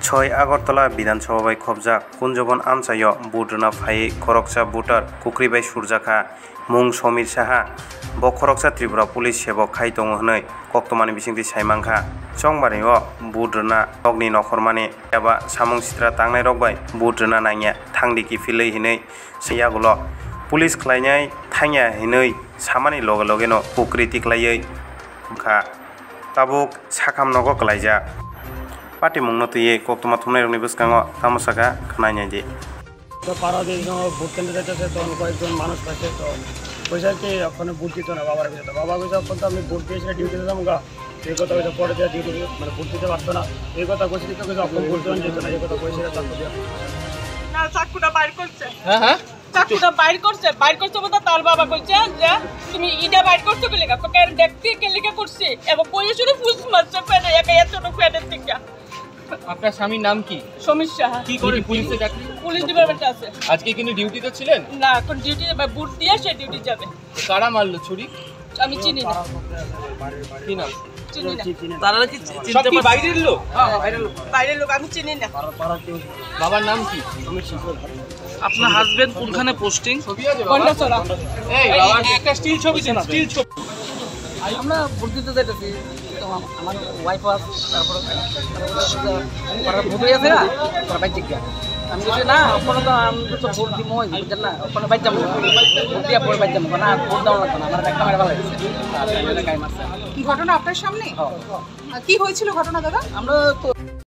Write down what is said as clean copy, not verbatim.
6 আগরতলা বিধানসভা বাই খবজা কুঞ্জবন আমচায় बुद्रुना फायै खरकसा भुटार कुक्रिबाई सुरजाखा मुं समीर साहा ब खरकसा त्रिपुरा पुलिस सेबक खाई दङ हनै कक्तमानि बिसिंथि साइमांखा संबारैयो बुद्रुना रगनि नखरमानि एबा सामुं सित्रा तांनाय रगबाय बुद्रुना नांया थांदिकि फिलै हिनै सैयागुलो पुलिस खलायनाय थांया हिनै सामानि लगे लगेनो कुक्रिति खलायै खा ताबुक साखाम नगो खलायजा पार्टी मुंनो तुये कक्तमा थुमनाय रंनि बसकांगो तामसाका खनायनाय जे तो पारा दिन भोट केंद्र जाते तो कয়েকজন মানুষ আছে তো পয়সাকে ওখানে ভোট দিত না বাবার কাছে তো বাবা কাছে যখন তো আমি ভোট দিয়েছিলাম ডিউটিতে যাবো গা এই কথা কইতে পড়ে যা ডিউটি মানে ভোট দিতে পারতো না এই কথা কইছি তো কইছে আপনি ভোট দেন যেত না এই কথা কইছে চাকু দিয়া না চাকুটা বাইর করছে হ্যাঁ চাকুটা বাইর করছে বলতে তার বাবা কইছে যে তুমি ইডা বাইর করছো কি লাগা তোকে দেখতে কে লিখে করছে এবং পয়সারে ফুস মারছে ফেলে একা এতটুকু ফেলে থেকে। আপনার স্বামীর নাম কি? সমীর সাহা। কি করে পুলিশে চাকরি? পুলিশ ডিপার্টমেন্টে আছে। আজকে কিন্তু ডিউটিতে ছিলেন? না, এখন ডিউটি বুট দিয়ে সে ডিউটি যাবে। কারা মারলো ছুরি? আমি চিনি না। কি নাম? চিনি না। তারা কি চিনতে পারছেন? বাইরের লোক? হ্যাঁ, বাইরের লোক আমি চিনি না। বাবার নাম কি? আপনার হাজবেন্ড কোনখানে পোস্টিং? ছবি আছে বাবা? কন্যাচলা। এই বাবা একটা স্টিল ছবি দেন, স্টিল ছবি। আমরা ভোট দিতে যাইতেছি, আমার ওয়াইফ আছে, তারপরে ভোট আছে না, তারা বাইক জিজ্ঞা আমি বলছি না ওখানে তো আমি তো ভোট দিব বুঝছেন না, ওখানে বাইক যাবো ভোট দিয়া পরে বাইক যাবো না, ভোট দেওয়া লাগতো না, আমার একটা মেরে ভালো হয়েছে। ঘটনা আপনার সামনে কি হয়েছিল ঘটনা দাদা? আমরা তো